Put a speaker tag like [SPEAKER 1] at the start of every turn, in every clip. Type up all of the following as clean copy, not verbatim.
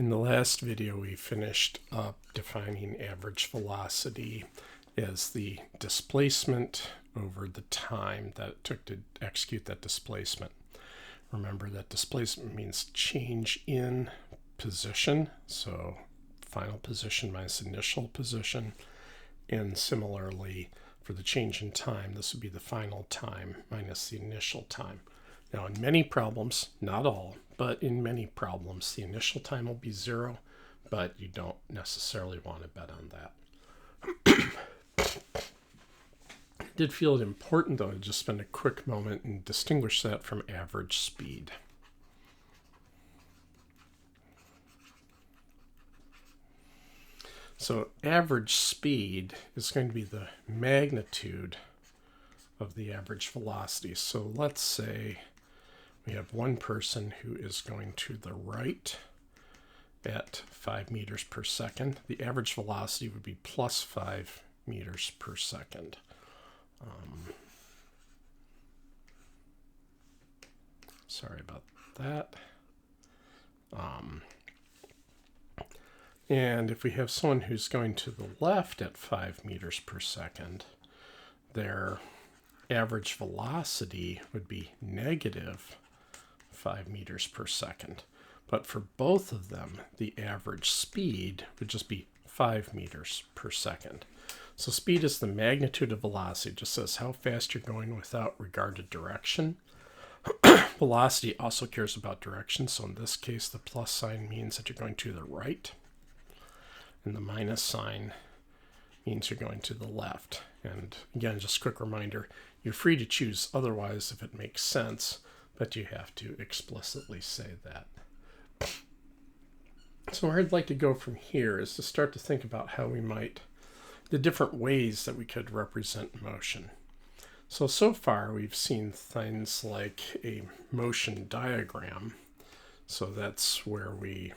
[SPEAKER 1] In the last video, we finished up defining average velocity as the displacement over the time that it took to execute that displacement. Remember that displacement means change in position, so final position minus initial position, and similarly for the change in time, this would be the final time minus the initial time. Now in many problems, not all, but in many problems, the initial time will be 0, but you don't necessarily want to bet on that. I did feel it important, though, to just spend a quick moment and distinguish that from average speed. So average speed is going to be the magnitude of the average velocity. So let's say we have one person who is going to the right at 5 meters per second. The average velocity would be plus 5 meters per second. Sorry about that. And if we have someone who's going to the left at 5 meters per second, their average velocity would be negative 5 meters per second. But for both of them, the average speed would just be 5 meters per second. So speed is the magnitude of velocity. It just says how fast you're going without regard to direction. Velocity also cares about direction. So in this case, the plus sign means that you're going to the right. And the minus sign means you're going to the left. And again, just a quick reminder, you're free to choose otherwise if it makes sense, but you have to explicitly say that. So where I'd like to go from here is to start to think about how we might, the different ways that we could represent motion. So far we've seen things like a motion diagram. So that's where we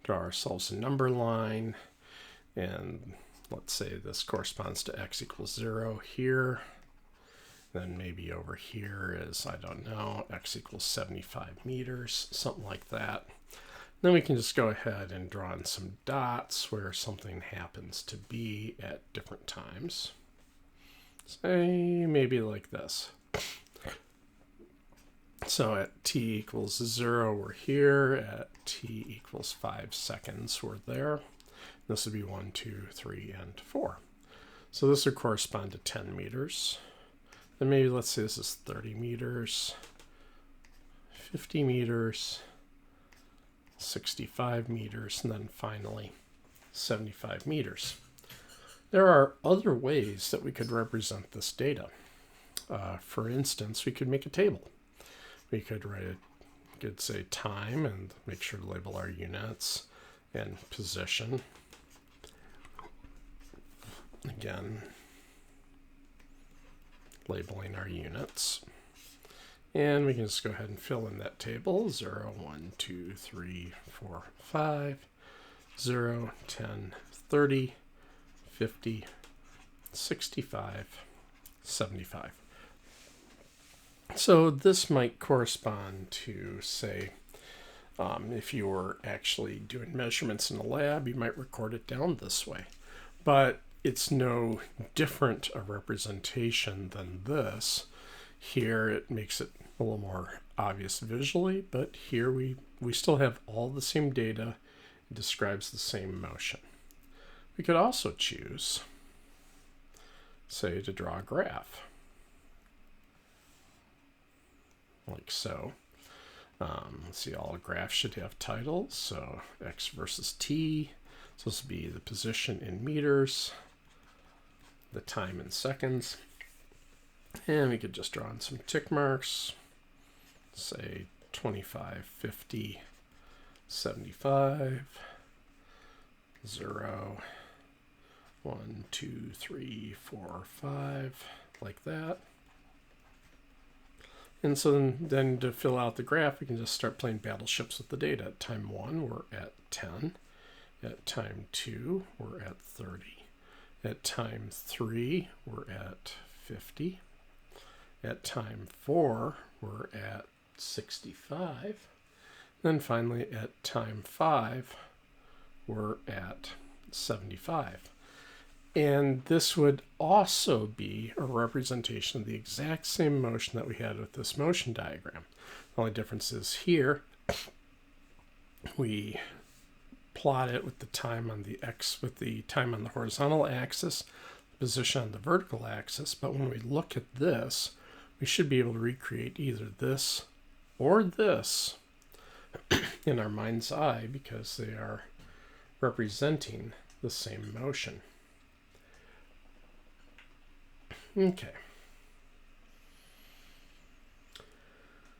[SPEAKER 1] draw ourselves a number line, and let's say this corresponds to x equals 0 here. Then maybe over here is, I don't know, x equals 75 meters, something like that. Then we can just go ahead and draw in some dots where something happens to be at different times. Say maybe like this. So at t equals 0, we're here. At t equals 5 seconds, we're there. This would be 1, 2, 3, and 4. So this would correspond to 10 meters. Then maybe let's say this is 30 meters, 50 meters, 65 meters, and then finally 75 meters. There are other ways that we could represent this data. For instance, we could make a table. We could could say time and make sure to label our units and position. Again, labeling our units. And we can just go ahead and fill in that table. 0, 1, 2, 3, 4, 5, 0, 10, 30, 50, 65, 75. So this might correspond to, say, if you were actually doing measurements in a lab, you might record it down this way. But it's no different a representation than this. Here it makes it a little more obvious visually, but here we still have all the same data. It describes the same motion. We could also choose, say, to draw a graph. Like so. Let's see, all graphs should have titles. So x versus t. So this would be the position in meters, the time in seconds. And we could just draw in some tick marks. Say 25, 50, 75, 0, 1, 2, 3, 4, 5, like that. And so then to fill out the graph, we can just start playing battleships with the data. At time 1, we're at 10. At time 2, we're at 30. At time 3, we're at 50. At time 4, we're at 65. Then finally at time 5, we're at 75. And this would also be a representation of the exact same motion that we had with this motion diagram. The only difference is here, we plot it with the time on the time on the horizontal axis, position on the vertical axis. But when we look at this, we should be able to recreate either this or this in our mind's eye because they are representing the same motion. Okay.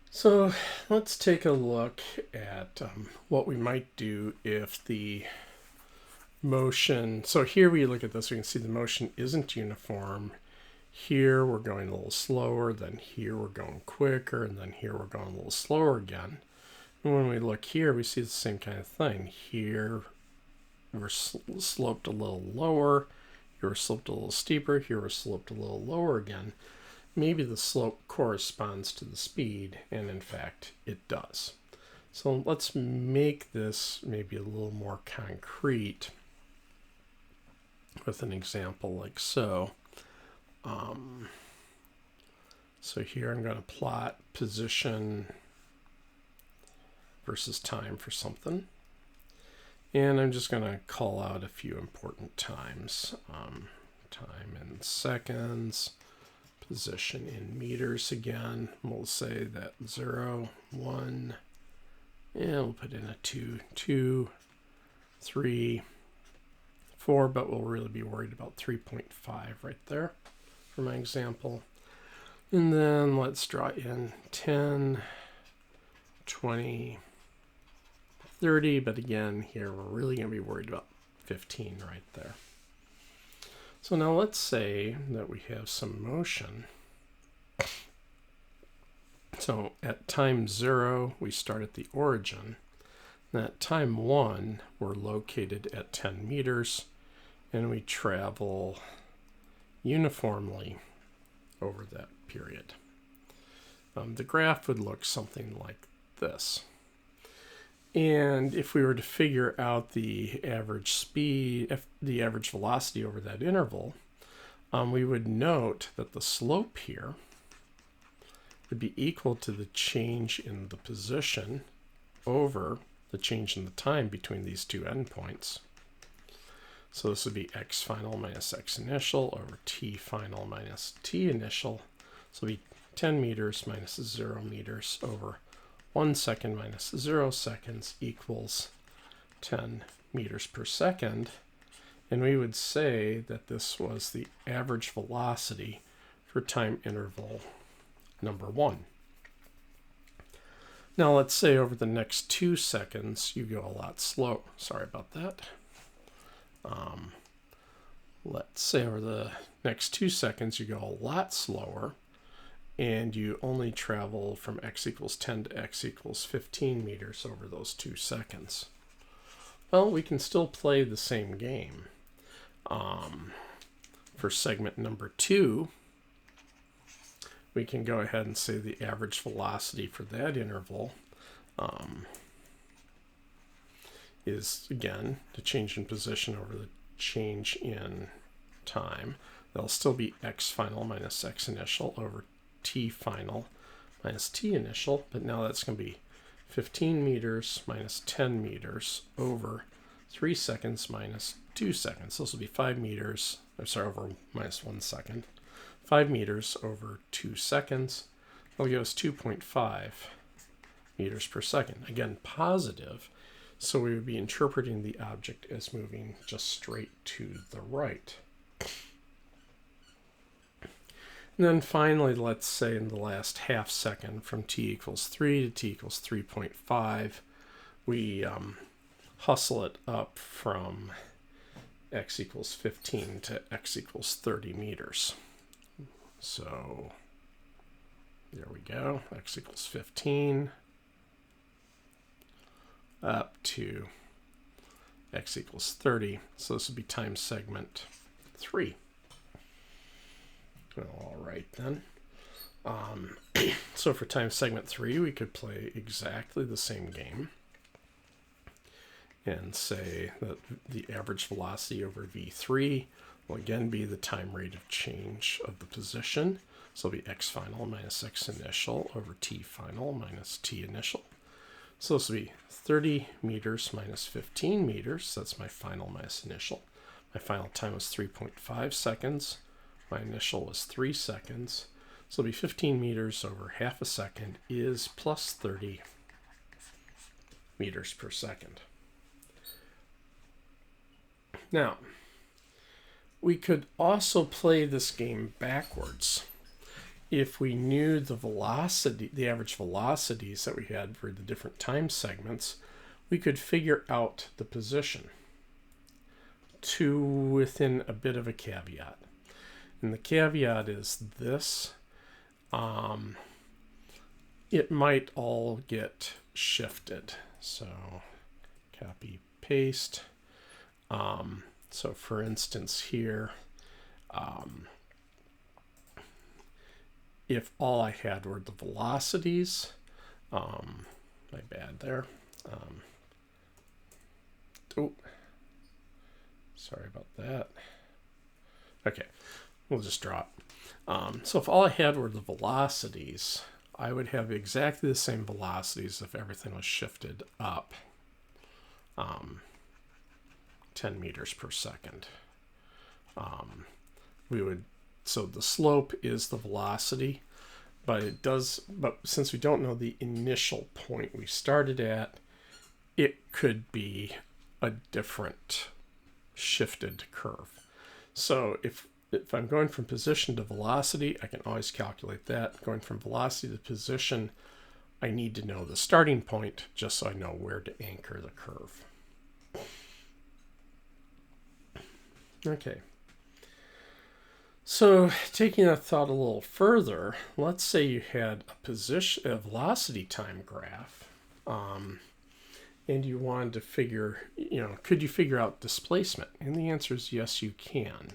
[SPEAKER 1] So let's take a look at what we might do if the motion, so here we look at this, we can see the motion isn't uniform. Here we're going a little slower, then here we're going quicker, and then here we're going a little slower again. And when we look here, we see the same kind of thing. Here we're sloped a little lower, here we're sloped a little steeper, here we're sloped a little lower again. Maybe the slope corresponds to the speed, and in fact it does. So let's make this maybe a little more concrete with an example like so. So here I'm going to plot position versus time for something. And I'm just going to call out a few important times. Time in seconds, position in meters again. We'll say that 0, 1, and we'll put in a 2, 2, 3, 4, but we'll really be worried about 3.5 right there for my example. And then let's draw in 10, 20, 30, but again, here we're really going to be worried about 15 right there. So now let's say that we have some motion. So at time 0, we start at the origin. And at time 1, we're located at 10 meters, and we travel uniformly over that period. The graph would look something like this. And if we were to figure out the average speed, the average velocity over that interval, we would note that the slope here would be equal to the change in the position over the change in the time between these two endpoints. So this would be x final minus x initial over t final minus t initial. So it'll be 10 meters minus 0 meters over 1 second minus 0 seconds equals 10 meters per second. And we would say that this was the average velocity for time interval number 1. Now let's say over the next 2 seconds you go a lot slow. Sorry about that. Let's say over the next 2 seconds you go a lot slower, and you only travel from x equals 10 to x equals 15 meters over those 2 seconds. Well, we can still play the same game. For segment number 2, we can go ahead and say the average velocity for that interval is, again, the change in position over the change in time. That'll still be x final minus x initial over t final minus t initial, but now that's going to be 15 meters minus 10 meters over 3 seconds minus 2 seconds. This will be 5 meters, over minus 1 second. 5 meters over 2 seconds. That'll give us 2.5 meters per second. Again, positive, so we would be interpreting the object as moving just straight to the right. And then finally, let's say in the last half second from t equals 3 to t equals 3.5, we hustle it up from x equals 15 to x equals 30 meters. So there we go, x equals 15 up to x equals 30. So this would be time segment 3. Well, all right then. So for time segment 3, we could play exactly the same game and say that the average velocity over v3 will again be the time rate of change of the position. So it'll be x final minus x initial over t final minus t initial. So this will be 30 meters minus 15 meters. That's my final minus initial. My final time was 3.5 seconds. My initial was 3 seconds. So it'll be 15 meters over half a second is plus 30 meters per second. Now, we could also play this game backwards. If we knew the velocity, the average velocities that we had for the different time segments, we could figure out the position to within a bit of a caveat. And the caveat is this. It might all get shifted. So copy, paste. So for instance here, if all I had were the velocities, my bad there. Oh, sorry about that. Okay, we'll just drop. So if all I had were the velocities, I would have exactly the same velocities if everything was shifted up 10 meters per second. So the slope is the velocity, but since we don't know the initial point we started at, it could be a different shifted curve. So if I'm going from position to velocity, I can always calculate that. Going from velocity to position, I need to know the starting point just so I know where to anchor the curve. Okay. So taking that thought a little further, let's say you had a velocity time graph, and you wanted to figure, could you figure out displacement? And the answer is yes, you can.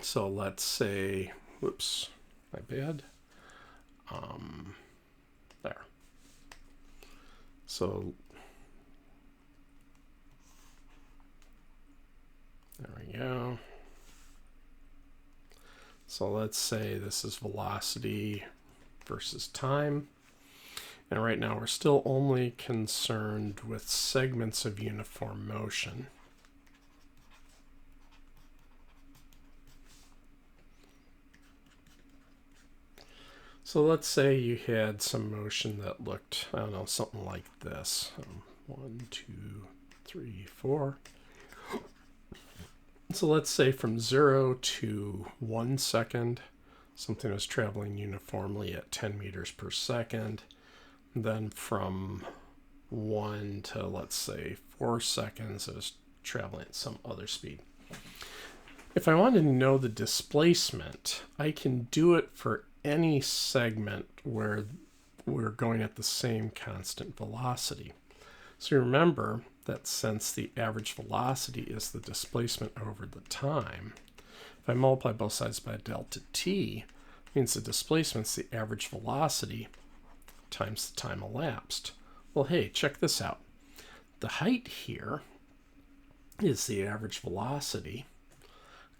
[SPEAKER 1] So let's say, whoops, my bad. There. So there we go. So let's say this is velocity versus time. And right now we're still only concerned with segments of uniform motion. So let's say you had some motion that looked, I don't know, something like this. 1, 2, 3, 4. So let's say from 0 to 1 second, something was traveling uniformly at 10 meters per second. Then from 1 to, let's say, 4 seconds, it was traveling at some other speed. If I wanted to know the displacement, I can do it for any segment where we're going at the same constant velocity. So remember that since the average velocity is the displacement over the time, if I multiply both sides by delta t, it means the displacement's the average velocity times the time elapsed. Well, hey, check this out. The height here is the average velocity,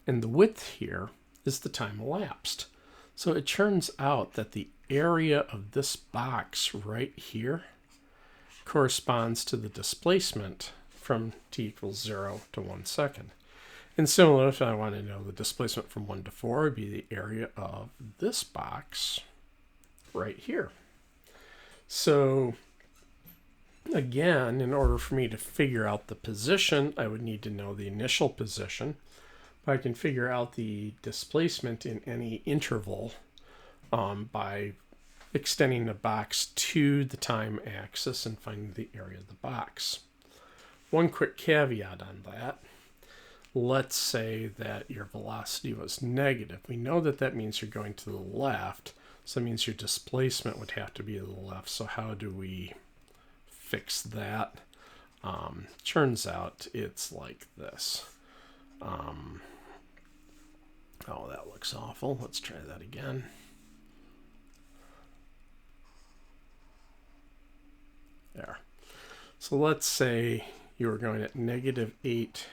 [SPEAKER 1] and the width here is the time elapsed. So it turns out that the area of this box right here corresponds to the displacement from t equals 0 to 1 second. And similar, if I want to know the displacement from 1 to 4, it would be the area of this box right here. So again, in order for me to figure out the position, I would need to know the initial position. But I can figure out the displacement in any interval by extending the box to the time axis and finding the area of the box. One quick caveat on that. Let's say that your velocity was negative. We know that that means you're going to the left, so that means your displacement would have to be to the left. So how do we fix that? Turns out it's like this. Oh, that looks awful. Let's try that again. There. So let's say you were going at -8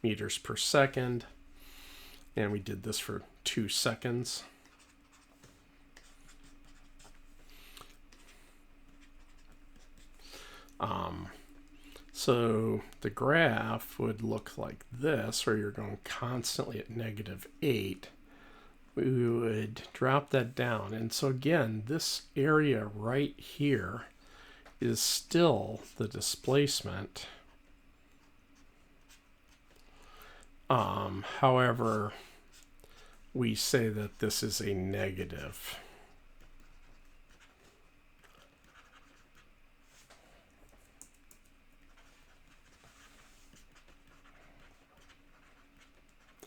[SPEAKER 1] meters per second, and we did this for 2 seconds. So the graph would look like this, where you're going constantly at -8. We would drop that down. And so again, this area right here is still the displacement. However, we say that this is a negative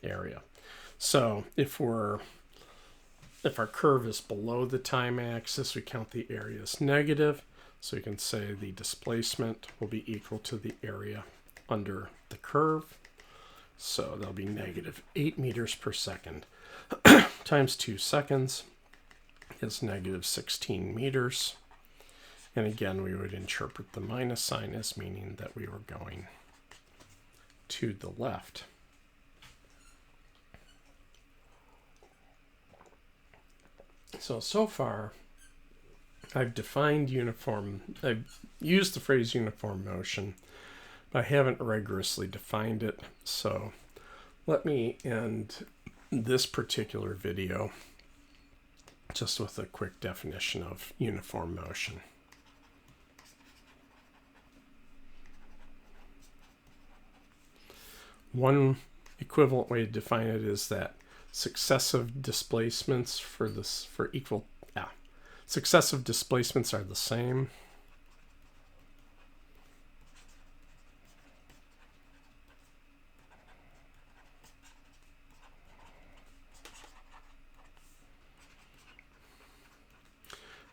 [SPEAKER 1] area. So if our curve is below the time axis, we count the area as negative. So you can say the displacement will be equal to the area under the curve. So that'll be -8 meters per second times 2 seconds is -16 meters. And again, we would interpret the minus sign as meaning that we were going to the left. So far, I've used the phrase uniform motion, but I haven't rigorously defined it. So let me end this particular video just with a quick definition of uniform motion. One equivalent way to define it is that successive displacements successive displacements are the same.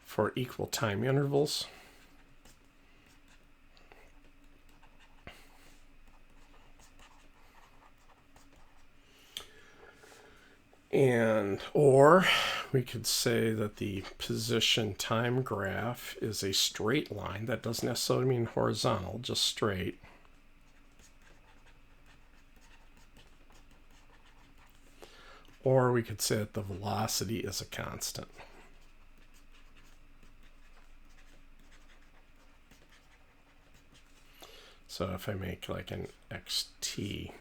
[SPEAKER 1] For equal time intervals. Or we could say that the position time graph is a straight line. That doesn't necessarily mean horizontal, just straight. Or we could say that the velocity is a constant. So if I make like an xt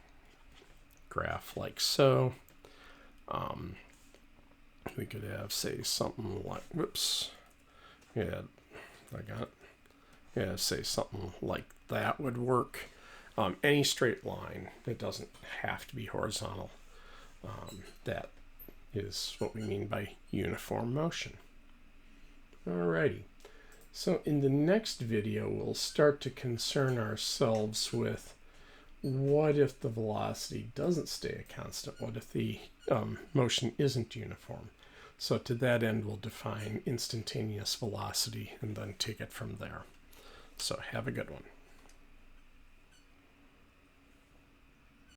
[SPEAKER 1] graph like so, we could have, say, something like, say something like that would work. Any straight line, it doesn't have to be horizontal. That is what we mean by uniform motion. Alrighty. So in the next video, we'll start to concern ourselves with what if the velocity doesn't stay a constant? What if the motion isn't uniform? So to that end, we'll define instantaneous velocity and then take it from there. So have a good one.